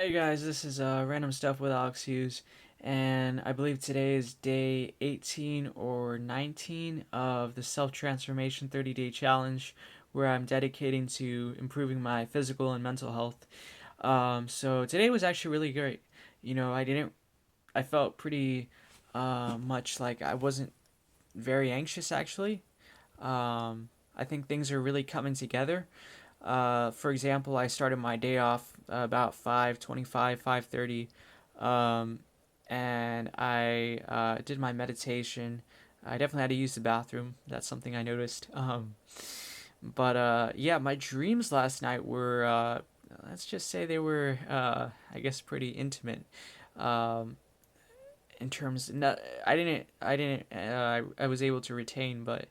Hey guys, this is Random Stuff with Alex Hughes, and I believe today is day 18 or 19 of the Self Transformation 30-Day Challenge, where I'm dedicating to improving my physical and mental health. So today was actually really great. I felt pretty much like I wasn't very anxious actually. I think things are really coming together. For example, I started my day off about 5:25, 5:30, um, and I did my meditation. I definitely had to use the bathroom. That's something I noticed. But yeah, my dreams last night were, let's just say they were, I guess, pretty intimate. Um, in terms, no, I was able to retain, but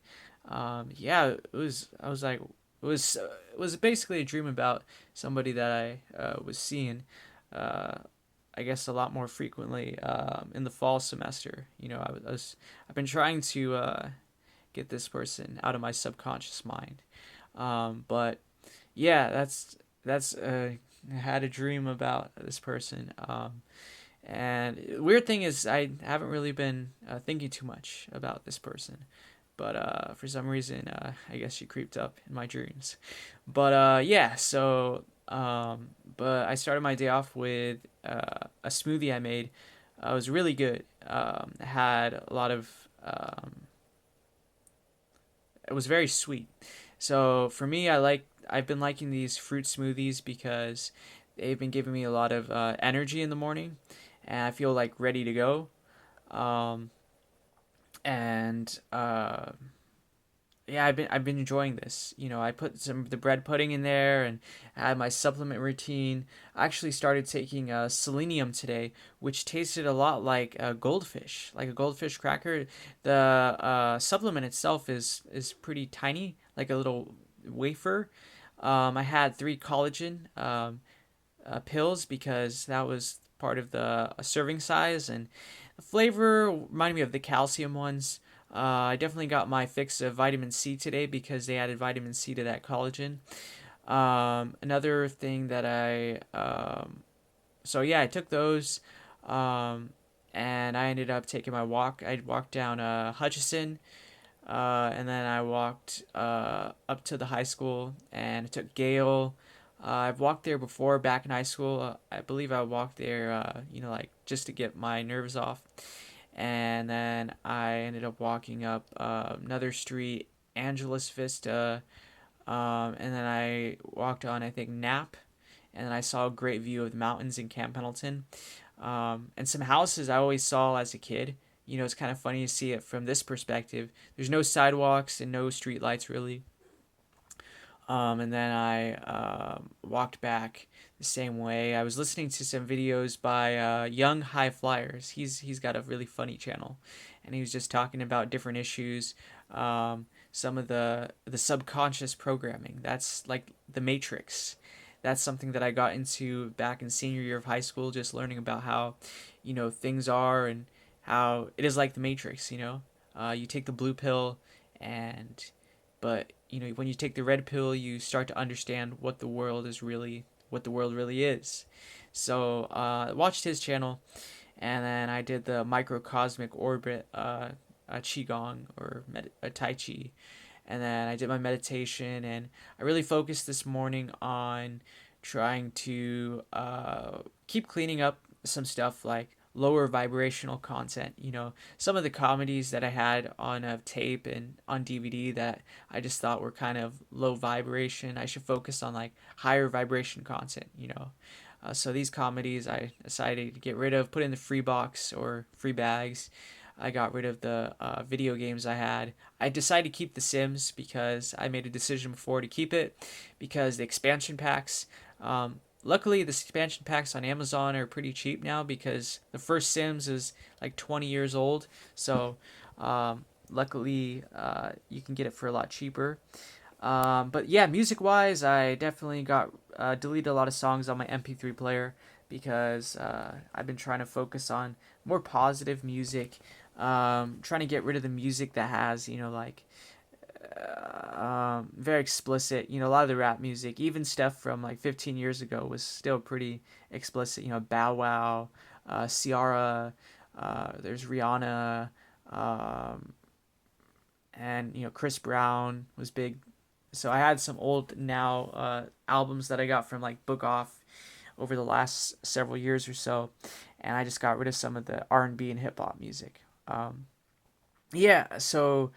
yeah, I was like, it was basically a dream about somebody that I was seeing, uh, I guess a lot more frequently in the fall semester. I've been trying to get this person out of my subconscious mind, but yeah, that's I had a dream about this person. And the weird thing is, I haven't really been thinking too much about this person, but for some reason, I guess she creeped up in my dreams. But yeah, but I started my day off with a smoothie I made. It was really good. Had a lot of. It was very sweet. So for me, I've been liking these fruit smoothies because they've been giving me a lot of energy in the morning, and I feel like ready to go. Um, and Yeah, I've been enjoying this. I put some of the bread pudding in there and I had my supplement routine. I actually started taking selenium today, which tasted a lot like a goldfish, like a goldfish cracker. The supplement itself is pretty tiny, like a little wafer. I had three collagen pills because that was part of the serving size, and the flavor reminded me of the calcium ones. I definitely got my fix of vitamin C today because they added vitamin C to that collagen. Another thing that so yeah, I took those, um, and I ended up taking my walk. I walked down Hutchison, and then I walked up to the high school and I took Gale. I've walked there before back in high school. I believe I walked there, like just to get my nerves off. And then I ended up walking up another street, Angeles Vista, and then I walked on, I think, Knapp, and then I saw a great view of the mountains in Camp Pendleton, and some houses I always saw as a kid. It's kind of funny to see it from this perspective. There's no sidewalks and no street lights really. And then I walked back the same way. I was listening to some videos by Young High Flyers. He's got a really funny channel, and he was just talking about different issues. Some of the subconscious programming. That's like the Matrix. That's something that I got into back in senior year of high school, just learning about how, things are and how it is like the Matrix. You take the blue pill, and but when you take the red pill, you start to understand what the world really is. So I watched his channel, and then I did the microcosmic orbit, a qigong or a tai chi, and then I did my meditation, and I really focused this morning on trying to keep cleaning up some stuff like lower vibrational content. Some of the comedies that I had on a tape and on DVD that I just thought were kind of low vibration. I should focus on like higher vibration content. So these comedies I decided to get rid of, put in the free box or free bags. I got rid of the video games I had. I decided to keep The Sims because I made a decision before to keep it because the expansion packs. Luckily, the expansion packs on Amazon are pretty cheap now because the first Sims is like 20 years old. So, luckily, you can get it for a lot cheaper. But yeah, music wise, I definitely got deleted a lot of songs on my MP3 player because I've been trying to focus on more positive music. Trying to get rid of the music that has, like very explicit. You know, a lot of the rap music, even stuff from like 15 years ago, was still pretty explicit. You know, Bow Wow, Ciara, there's Rihanna, um, and you know Chris Brown was big. So I had some old now albums that I got from like Book Off over the last several years or so, and I just got rid of some of the R&B and hip hop music. Yeah, so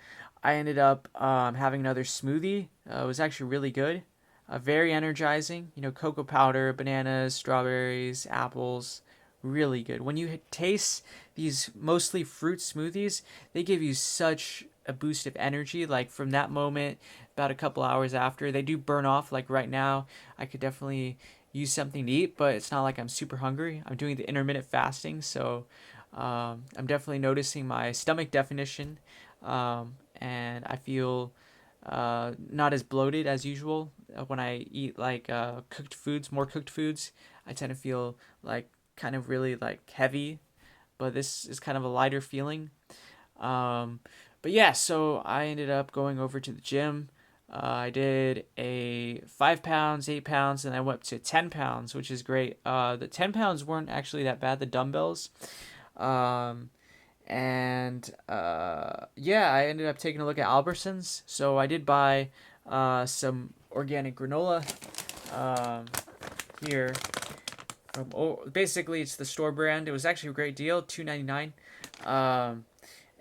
I ended up having another smoothie. It was actually really good, very energizing. You know, cocoa powder, bananas, strawberries, apples, really good. When you taste these mostly fruit smoothies, they give you such a boost of energy. Like from that moment, about a couple hours after, they do burn off. Like right now, I could definitely use something to eat, but it's not like I'm super hungry. I'm doing the intermittent fasting, so I'm definitely noticing my stomach definition, and I feel not as bloated as usual when I eat like cooked foods, more cooked foods. I tend to feel like kind of really like heavy, but this is kind of a lighter feeling. Um, but yeah, so I ended up going over to the gym. I did a 5 pounds, 8 pounds, and I went up to 10 pounds, which is great. The 10 pounds weren't actually that bad, the dumbbells. Um, and yeah, I ended up taking a look at Albertsons. So I did buy some organic granola um, here. Basically, it's the store brand. It was actually a great deal, $2.99. Um,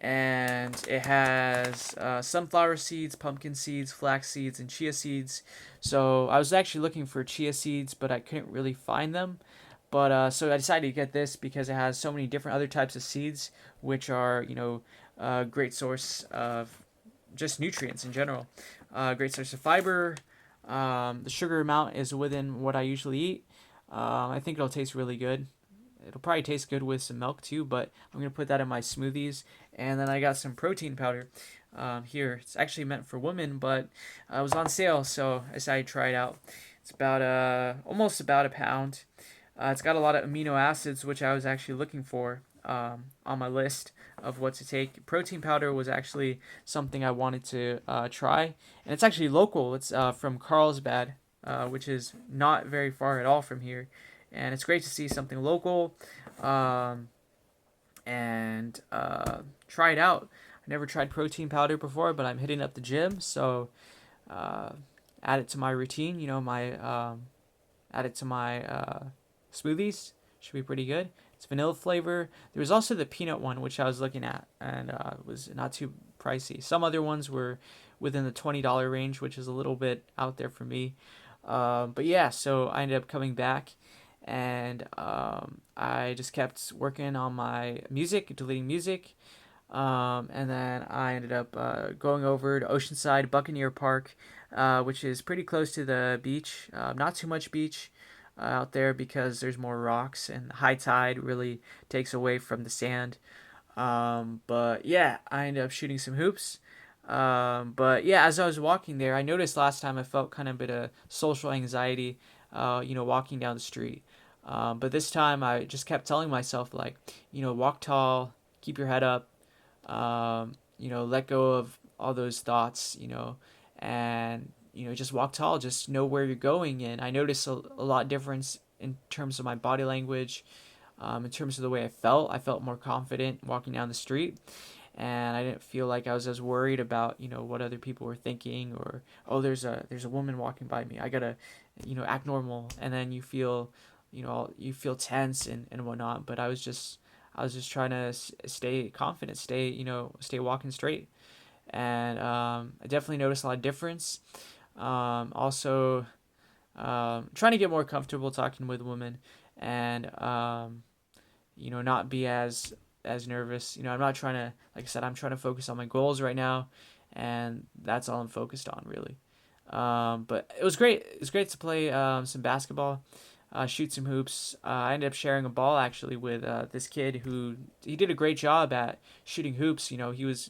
and it has sunflower seeds, pumpkin seeds, flax seeds, and chia seeds. So I was actually looking for chia seeds, but I couldn't really find them. But so I decided to get this because it has so many different other types of seeds, which are a great source of just nutrients in general. Great source of fiber. The sugar amount is within what I usually eat. I think it'll taste really good. It'll probably taste good with some milk too, but I'm gonna put that in my smoothies. And then I got some protein powder here. It's actually meant for women, but it was on sale, so I decided to try it out. It's about almost about a pound. It's got a lot of amino acids, which I was actually looking for on my list of what to take. Protein powder was actually something I wanted to try, and it's actually local. It's from Carlsbad, which is not very far at all from here, and it's great to see something local um, and try it out. I never tried protein powder before, but I'm hitting up the gym, so uh, add it to my routine. Add it to my smoothies. Should be pretty good. It's vanilla flavor. There was also the peanut one, which I was looking at, and it was not too pricey. Some other ones were within the $20 range, which is a little bit out there for me. But yeah, so I ended up coming back, and I just kept working on my music, deleting music. And then I ended up going over to Oceanside Buccaneer Park, which is pretty close to the beach. Not too much beach out there because there's more rocks, and high tide really takes away from the sand. But yeah, I ended up shooting some hoops. But yeah, as I was walking there, I noticed last time I felt kind of a bit of social anxiety, walking down the street. But this time I just kept telling myself, like, walk tall, keep your head up, let go of all those thoughts, and, just walk tall, just know where you're going. And I noticed a lot difference in terms of my body language, in terms of the way I felt. I felt more confident walking down the street, and I didn't feel like I was as worried about what other people were thinking, or oh, there's a woman walking by me, I gotta act normal. And then you feel tense and whatnot. But I was just trying to stay confident, stay walking straight. And I definitely noticed a lot of difference. Also, trying to get more comfortable talking with women, and not be as nervous. I'm not trying to, like I said, I'm trying to focus on my goals right now, and that's all I'm focused on, really. But it was great. It was great to play some basketball, shoot some hoops. I ended up sharing a ball actually with this kid who he did a great job at shooting hoops. He was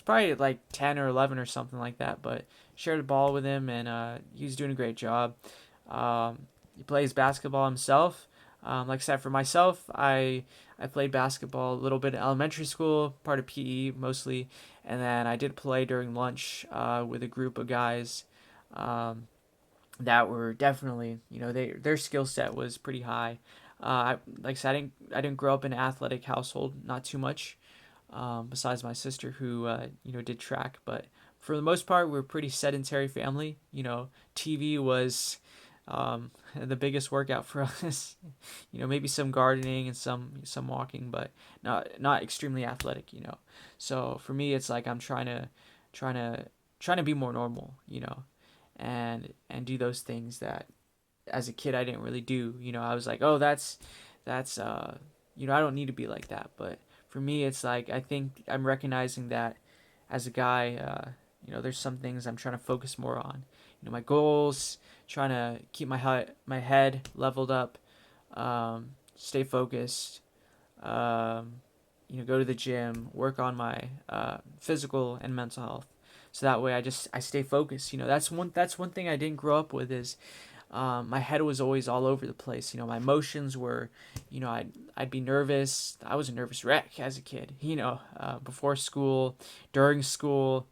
probably like 10 or 11 or something like that, but shared a ball with him, and he was doing a great job. He plays basketball himself. Like I said, for myself, I played basketball a little bit in elementary school, part of PE mostly, and then I did play during lunch with a group of guys um, that were definitely, their skill set was pretty high. Like I said, I didn't grow up in an athletic household, not too much, besides my sister who did track, but for the most part, we're a pretty sedentary family. TV was the biggest workout for us. Maybe some gardening and some walking, but not extremely athletic. So for me, it's like I'm trying to trying to be more normal. And do those things that as a kid I didn't really do. I was like, oh, that's I don't need to be like that. But for me, it's like I think I'm recognizing that as a guy, there's some things I'm trying to focus more on. My goals, trying to keep my head leveled up, stay focused, go to the gym, work on my physical and mental health. So that way I stay focused. That's one thing I didn't grow up with is my head was always all over the place. My emotions were, I'd be nervous. I was a nervous wreck as a kid. Before school, during school,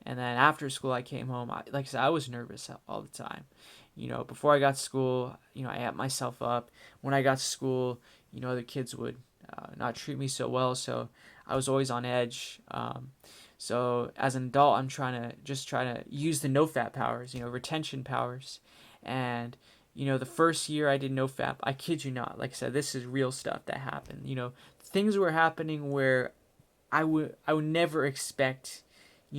and then after school, I came home. Like I said, I was nervous all the time. Before I got to school, I amped myself up. When I got to school, the kids would not treat me so well, so I was always on edge. So as an adult, I'm trying to use the no fap powers, retention powers, and the first year I did no fap, I kid you not, like I said, this is real stuff that happened. Things were happening where I would never expect,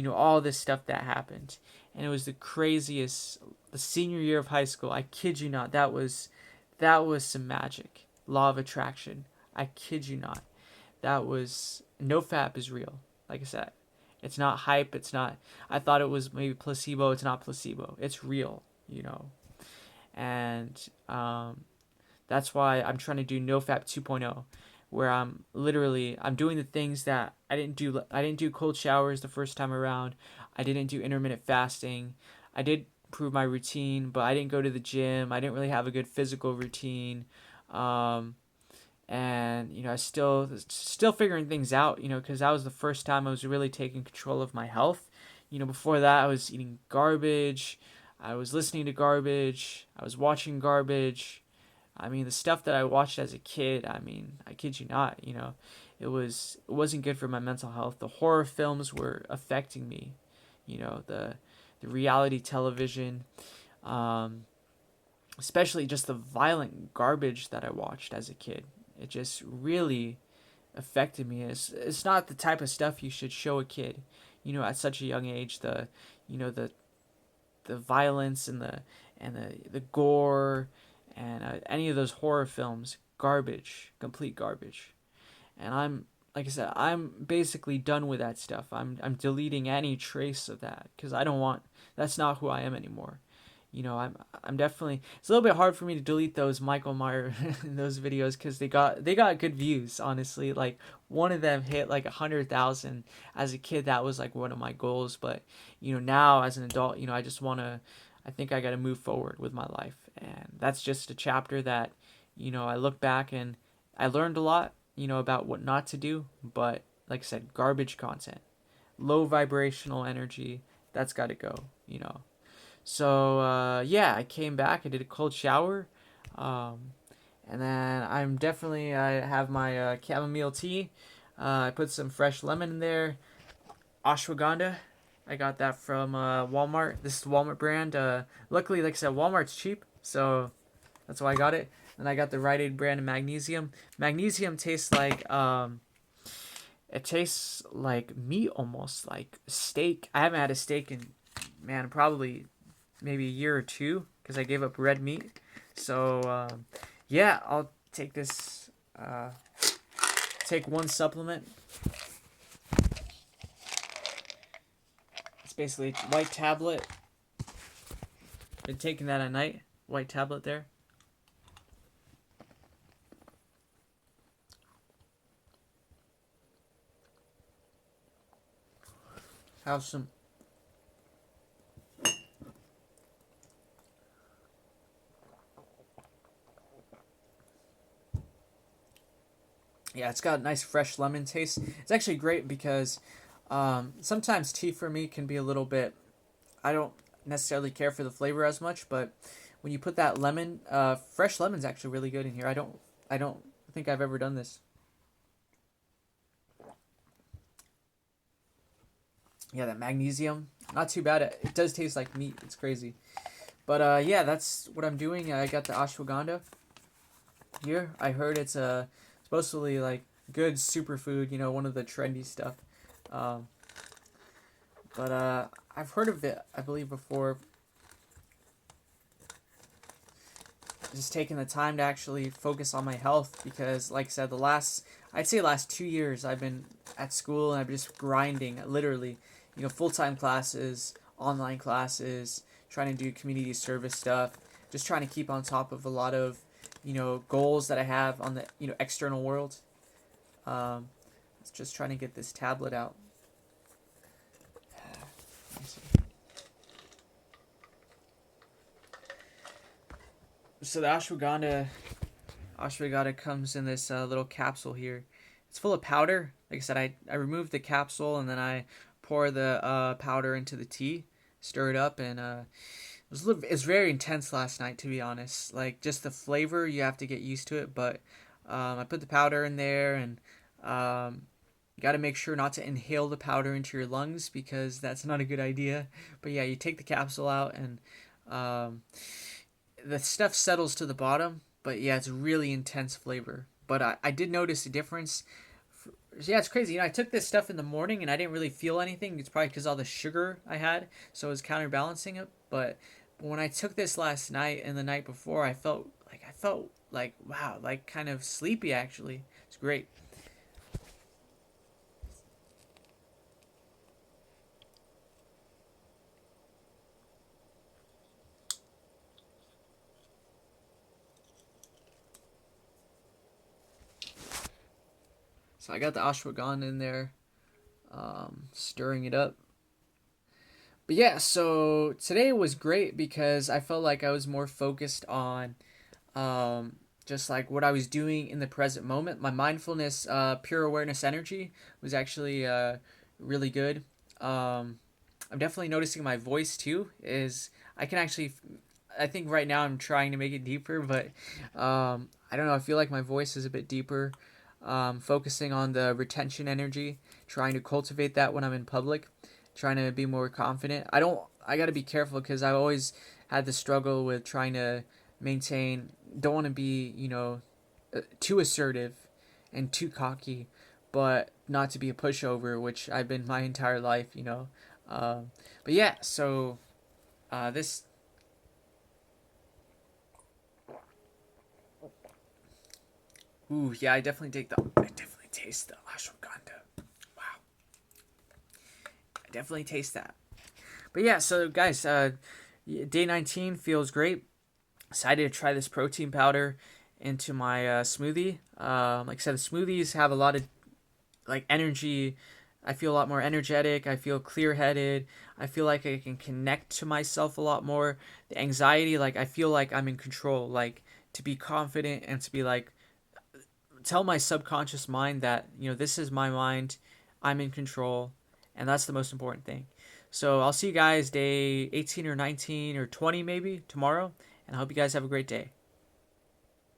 all this stuff that happened, and it was the craziest. The senior year of high school, I kid you not, that was some magic. Law of attraction. I kid you not. That was no fap is real. Like I said, it's not hype. It's not. I thought it was maybe placebo. It's not placebo. It's real. And that's why I'm trying to do NoFap 2.0, where I'm doing the things that I didn't do. I didn't do cold showers the first time around. I didn't do intermittent fasting. I did improve my routine, but I didn't go to the gym. I didn't really have a good physical routine. And I still figuring things out, because that was the first time I was really taking control of my health. Before that I was eating garbage, I was listening to garbage, I was watching garbage. I mean, the stuff that I watched as a kid, I mean, I kid you not, it wasn't good for my mental health. The horror films were affecting me, the reality television, especially just the violent garbage that I watched as a kid. It just really affected me. It's not the type of stuff you should show a kid, at such a young age. The violence and the gore and any of those horror films, garbage, complete garbage. And like I said, I'm basically done with that stuff. I'm deleting any trace of that because I don't want. That's not who I am anymore. I'm definitely. It's a little bit hard for me to delete those Michael Myers those videos because they got good views. Honestly, like one of them hit like 100,000. As a kid, that was like one of my goals. But now as an adult, I just wanna. I think I got to move forward with my life, and that's just a chapter that I look back and I learned a lot. About what not to do. But like I said, garbage content, low vibrational energy. That's got to go. So yeah, I came back. I did a cold shower, and then I have my chamomile tea. I put some fresh lemon in there. Ashwagandha. I got that from Walmart. This is the Walmart brand. Luckily, like I said, Walmart's cheap, so that's why I got it. And I got the Rite Aid brand of magnesium. Magnesium tastes like it tastes like meat almost, like steak. I haven't had a steak in probably maybe a year or two because I gave up red meat. So yeah, I'll take this. Take one supplement. It's basically a white tablet. Been taking that at night. White tablet there. Have some. Yeah, it's got a nice fresh lemon taste. It's actually great because sometimes tea for me can be a little bit. I don't necessarily care for the flavor as much, but when you put that lemon, fresh lemon's actually really good in here. I don't think I've ever done this. Yeah, that magnesium, not too bad. It does taste like meat. It's crazy. But yeah, that's what I'm doing. I got the ashwagandha here. I heard it's supposedly like good superfood. You know, one of the trendy stuff. Um, but I've heard of it, I believe, before. Just taking the time to actually focus on my health because, like I said, I'd say last 2 years I've been at school and I'm just grinding, literally, full time classes, online classes, trying to do community service stuff, just trying to keep on top of a lot of, goals that I have on the, external world. Um, just trying to get this tablet out. So the ashwagandha comes in this little capsule here. It's full of powder. Like I said, I removed the capsule and then I pour the powder into the tea, stir it up, and it's very intense last night, to be honest. Like just the flavor, you have to get used to it. But I put the powder in there, and you got to make sure not to inhale the powder into your lungs because that's not a good idea. But yeah, you take the capsule out and um, the stuff settles to the bottom, but yeah, it's really intense flavor. But I did notice a difference. Yeah, it's crazy. I took this stuff in the morning and I didn't really feel anything. It's probably because all the sugar I had, so it was counterbalancing it. But when I took this last night and the night before, I felt like wow, like kind of sleepy actually. It's great. So I got the ashwagandha in there, stirring it up. But yeah, so today was great because I felt like I was more focused on just like what I was doing in the present moment. My mindfulness, pure awareness energy was actually really good. Um, I'm definitely noticing my voice too. Is I can actually, I think right now I'm trying to make it deeper, but I don't know. I feel like my voice is a bit deeper. Focusing on the retention energy, trying to cultivate that when I'm in public, trying to be more confident. I don't. I got to be careful because I always had the struggle with trying to maintain. Don't want to be too assertive and too cocky, but not to be a pushover, which I've been my entire life. But yeah, so this. Ooh, yeah, I definitely taste the ashwagandha. Wow, I definitely taste that. But yeah, so guys, day 19 feels great. Decided to try this protein powder into my smoothie. Like I said, the smoothies have a lot of like energy. I feel a lot more energetic. I feel clear headed. I feel like I can connect to myself a lot more. The anxiety, like I feel like I'm in control. Like to be confident and to be like tell my subconscious mind that this is my mind. I'm in control, and that's the most important thing. So I'll see you guys day 18 or 19 or 20 maybe tomorrow, and I hope you guys have a great day.